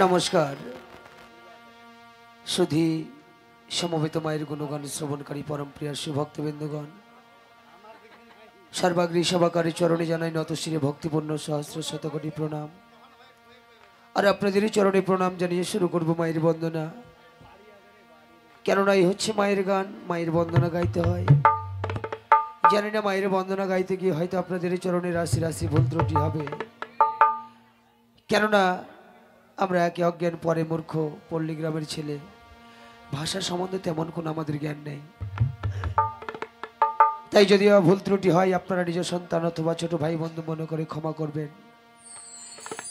নমস্কার। সুধী সমবেত মায়ের গুণগান শ্রবণকারী পরম প্রিয় সুভক্তবৃন্দগণ, সর্বাগ্রী সভাকারী চরণে জানাই নতশিরে ভক্তিপূর্ণ সহস্র শতকোটি প্রণাম। আর আপনাদেরই চরণে প্রণাম জানিয়ে শুরু করব মায়ের বন্দনা। কেননা এই হচ্ছে মায়ের গান, মায়ের বন্দনা গাইতে হয়। জানি না মায়ের বন্দনা গাইতে গিয়ে হয়তো আপনাদের চরণে রাশি রাশি ভুল ত্রুটি হবে, কেননা আমরা একে অজ্ঞান পরে মূর্খ পল্লী গ্রামের ছেলে, ভাষা সম্বন্ধে তেমন কোনো আমাদের জ্ঞান নেই। তাই যদি ভুল ত্রুটি হয় আপনারা নিজ সন্তান অথবা ছোট ভাই বন্ধু মনে করে ক্ষমা করবেন।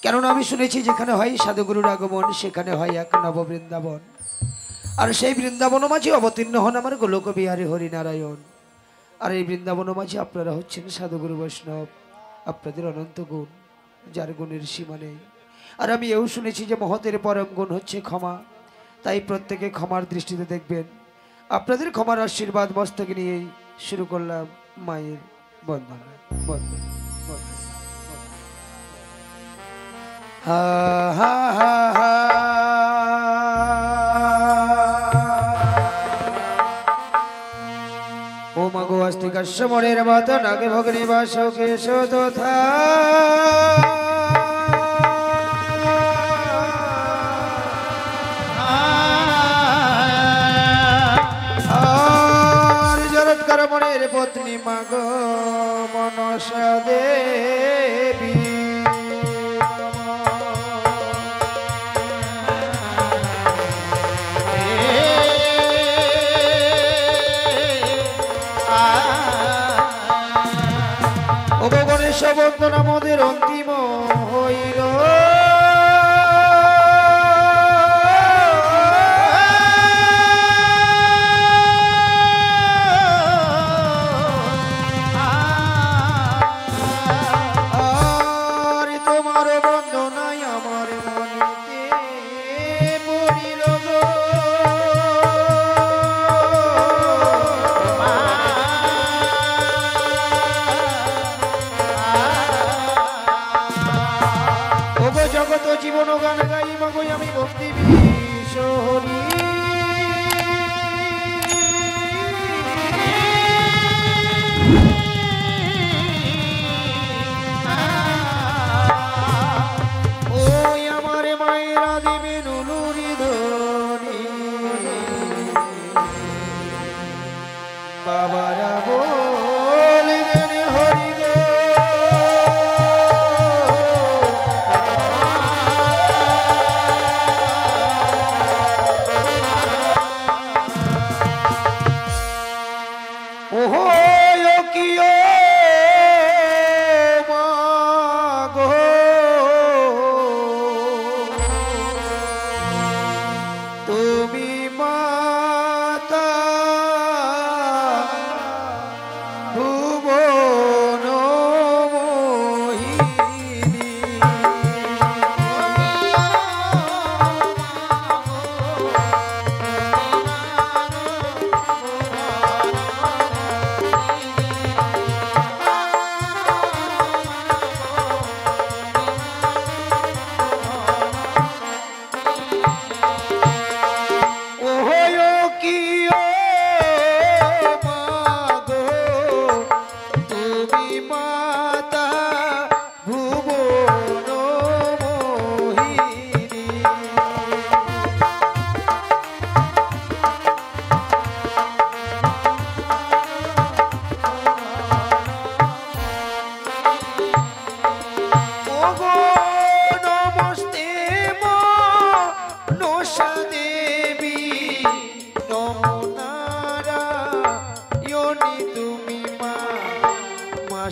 কেননা আমি শুনেছি যেখানে হয় সাধুগুরুর আগমন সেখানে হয় এক নব বৃন্দাবন, আর সেই বৃন্দাবন মাঝে অবতীর্ণ হন আমার গোলক বিহারী হরিনারায়ণ। আর এই বৃন্দাবন মাঝে আপনারা হচ্ছেন সাধুগুরু বৈষ্ণব, আপনাদের অনন্ত গুণ, যার গুণের সীমা নেই। আর আমি এও শুনেছি যে মহতের পরম গুণ হচ্ছে ক্ষমা, তাই প্রত্যেকে ক্ষমার দৃষ্টিতে দেখবেন। আপনাদের ক্ষমার আশীর্বাদ মস্তকে নিয়েই শুরু করলাম মায়ের বন্দনা। বন্দনা হা হা হা হা। ও মাগো আস্তিকাশ্য মনের মাত নাগে ভগ্নী বাসকে শোধথা মনের পত্নী মাগো মনসা দেবী। ও গণেশ বন্দনা মোদের অন্তিম হইল, জগত জীবন গান গাই মাগো আমি ভক্তি বিশহরি। ওই আমার মায়েরা দেবে নুলুরি ধনি, বাবারা বলবেন হরি গো।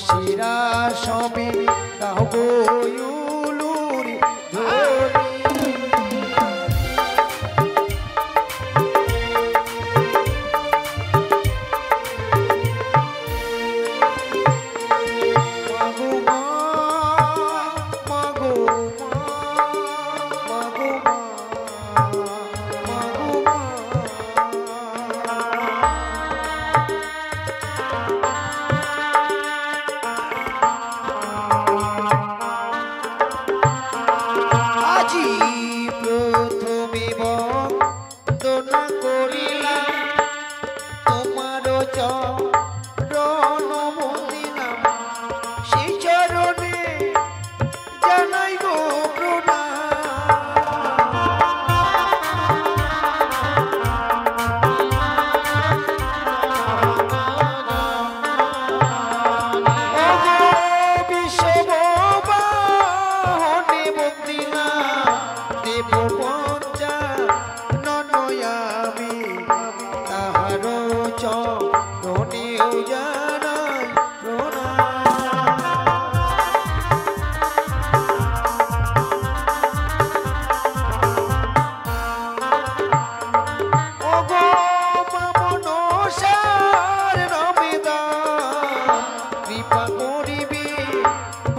শিরা সবে গাবো ইউলুরি ধরি। মাগো মা মাগো মা মাগো মা মাগো মা।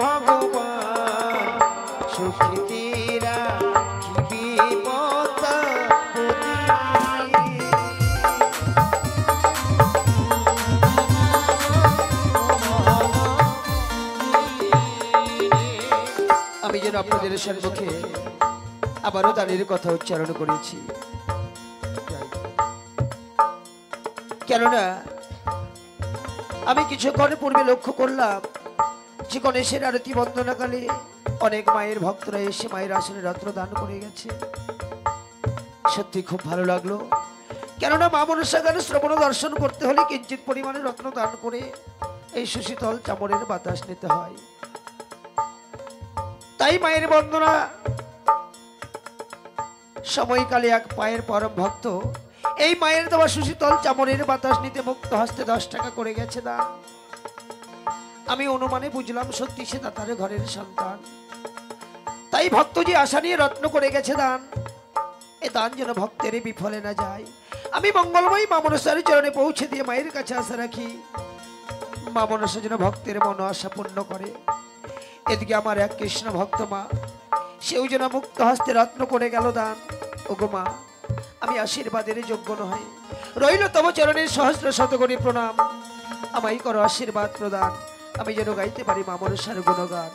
ভগবান সুখী তেরা কি বিপদ আমি যেন আপনাদের সম্মুখে আবারও দানের কথা উচ্চারণ করেছি, কেননা আমি কিছুক্ষণ পূর্বে লক্ষ্য করলাম যে গণেশের আরতি বন্দনাকালে অনেক মায়ের ভক্তরা এসে মায়ের আসনে রত্ন দান করে গেছে। সত্যি খুব ভালো লাগলো, কেননা মা মনসা গানে শ্রবণ দর্শন করতে হলে কিঞ্চিত পরিমাণে রত্ন দান করে এই সুশীতল চামড়ের বাতাস নিতে হয়। তাই মায়ের বন্দনা সময়কালে এক পায়ের পরম ভক্ত এই মায়ের দেওয়া সুশীতল চামড়ের বাতাস নিতে মুক্ত হস্তে 10 টাকা করে গেছে দান। আমি অনুমানে বুঝলাম সত্যি সে দাতার ঘরের সন্তান, তাই ভক্ত যে আশা নিয়ে রত্ন করে গেছে দান, এ দান যেন ভক্তের বিফলে না যায়। আমি মঙ্গলময়ী মা মনসার চরণে পৌঁছে দিয়ে মায়ের কাছে আশা রাখি মা মনসা যেন ভক্তের মন আশা পূর্ণ করে। এদিকে আমার এক কৃষ্ণ ভক্ত মা, সেও যেন মুক্ত হস্তে রত্ন করে গেল দান। ওগো মা, আমি আশীর্বাদের যোগ্য নয়, রইল তব চরণের সহস্র শতকোটি প্রণাম। আমায় করো আশীর্বাদ প্রদান, আমি যেন গাইতে পারি মা মনসার গুণগান।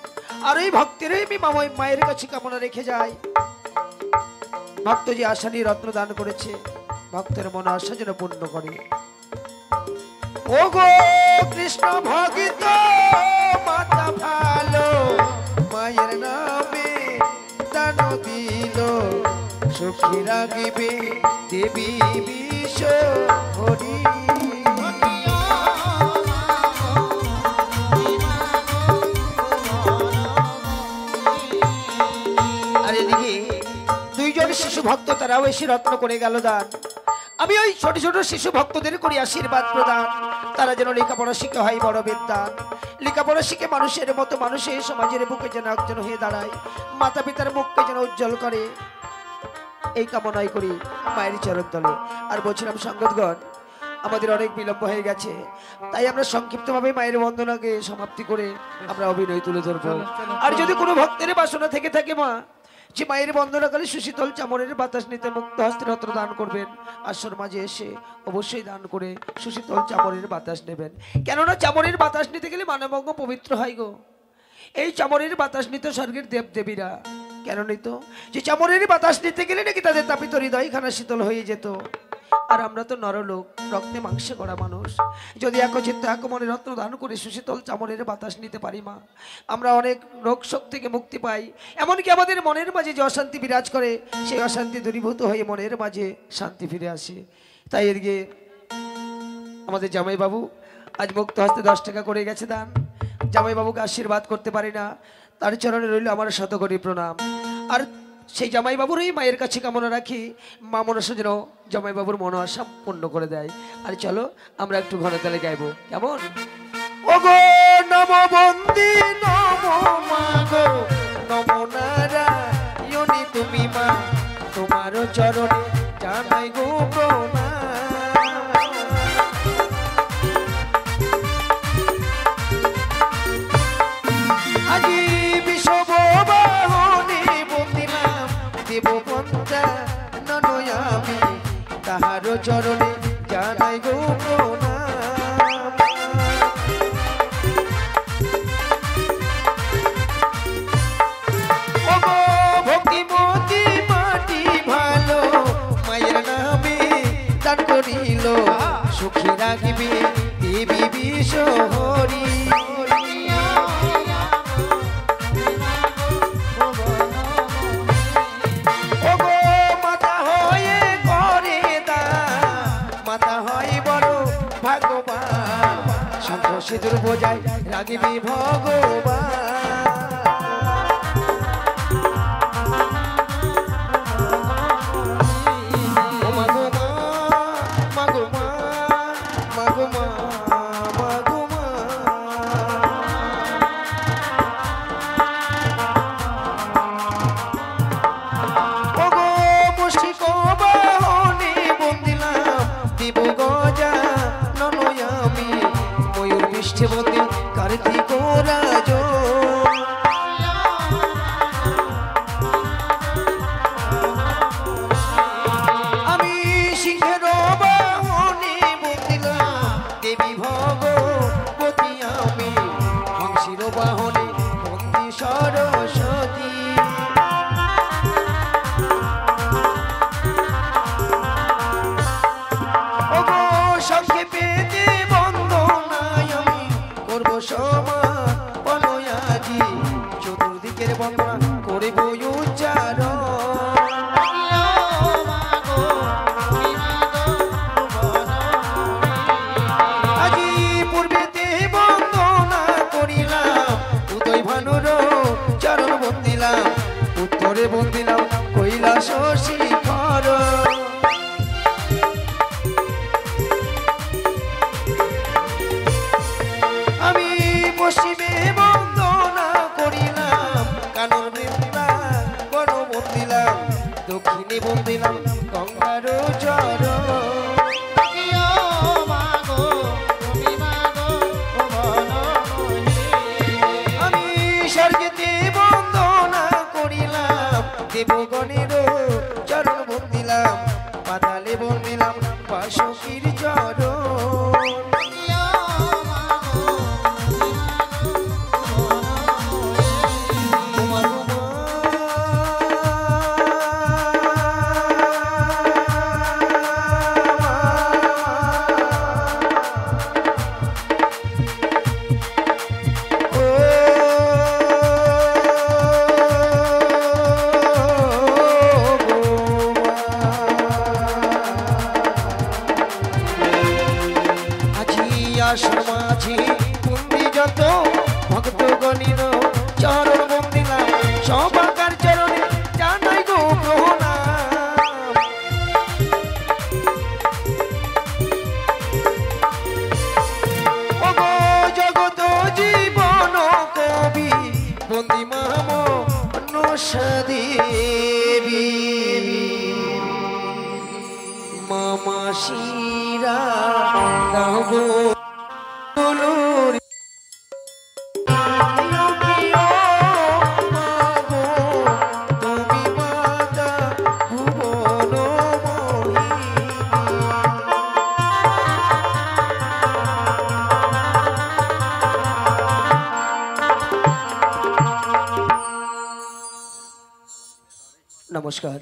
আর এই ভক্তের আমি মায়ের কাছে কামনা রেখে যাই, ভক্ত যে আশা নিয়ে রত্ন দান করেছে ভক্তের মন আশা যেন পূর্ণ করে। ওগো কৃষ্ণ ভক্ত মাতা ভালো, মায়ের নামে দান দিল, সুখী রাখিবে দেবী বিশ্ব হরি। আর এদিকে দুইজন শিশু ভক্ত তারাও এসে রত্ন করে গেল দান। আমি ওই ছোট ছোট শিশু ভক্তদের করি আশীর্বাদ প্রদান, তারা যেন লেখাপড়া শিখে হয় বড় বিদ্যান। লেখাপড়া শিখে মানুষের মতো মানুষের সমাজের বুকে যেন একজন হয়ে দাঁড়ায়, মাতা পিতার মুখকে যেন উজ্জ্বল করে, এই কামনাই করি মায়ের চরণ তলে। আর বলছিলাম সঙ্গতগণ, আমাদের অনেক বিলম্ব হয়ে গেছে, তাই আমরা সংক্ষিপ্তভাবে মায়ের বন্দনাকে সমাপ্তি করে আমরা অভিনয় তুলে ধরবো। আর যদি কোনো ভক্তের বাসনা থেকে থাকে মা যে মায়ের বন্দনাকালে সুশীতল চামড়ের বাতাস নিতে মুক্ত হস্তে রত্ন দান করবেন, আসর মাঝে এসে অবশ্যই দান করে সুশীতল চামড়ের বাতাস নেবেন। কেননা চামড়ের বাতাস নিতে গেলে মানবঙ্গ পবিত্র হয় গো। এই চামড়ের বাতাস নিতে স্বর্গের দেব দেবীরা কেন নিত? যে চামড়ের বাতাস নিতে গেলে নাকি তাদের তাপিত হৃদয়খানা শীতল হয়ে যেত। আর আমরা তো নরলোক, রক্তে মাংসে গড়া মানুষ, যদি একচিত্ত এক মনে রত্ন দান করে সুশীতল চামড়ের বাতাস নিতে পারি মা, আমরা অনেক রোগ শোক থেকে মুক্তি পাই। এমনকি আমাদের মনের মাঝে যে অশান্তি বিরাজ করে সেই অশান্তি দূরীভূত হয়ে মনের মাঝে শান্তি ফিরে আসে। তাই এদিকে আমাদের জামাইবাবু আজ মুক্ত হস্তে 10 টাকা করে গেছে দান। জামাইবাবুকে আশীর্বাদ করতে পারি না, তার চরণে রইল আমার শতকোটি প্রণাম। আর সেই জামাইবাবুরই মায়ের কাছে কামনা রাখি মা মনসা যেন জামাইবাবুর মন আশা পূর্ণ করে দেয়। আর চলো আমরা একটু ঘনতালে গাইবো, কেমন? ওগো নম বন্দী নম মাগো নম নারায়ণী, তুমি মা তোমার চরণে জানাই গো প্রণাম। আজি বিশ্ববাহনে বন্দিলাম দেব পঞ্চা ননয়ামি, তাহার চরণে জানাই গো প্রণাম। ওগো ভক্তিমতী মাটি ভালো, মায়ের নামে দান করিল, সুখী রাখিবে দেবী বিশ্ব হরি। সিঁদুর বোঝাই রাগিবি ভগবান। কার্তিক রাজ মনে বন্দি সরস্বতী। ওগো সংক্ষেপে বন্দনায় আমি করবো সমাপন আজি, চতুর্দিকের বন্দনা করিব উচ্চারণ। উত্তরে বন্দিলাম কৈলাস শিখর। আমি পশ্চিমে বন্দনা করিলাম কানন বৃন্দাবন বন্দিলাম, দক্ষিণে বন্দিলাম গঙ্গার চর। আমি স্বর্গেতে দেবগণের চরণ বন্দিলাম, পাতালে বন্দিলাম বাসুকীর চরণ। মাঝি বন্দি যত ভক্তগণের চরণ বন্দিলাম, সবাকার চরণে জানাই গো প্রণাম। ওগো জগত জীবন কবি বন্দি মাম নদেবী, মামা শিরা দাও নমস্কার।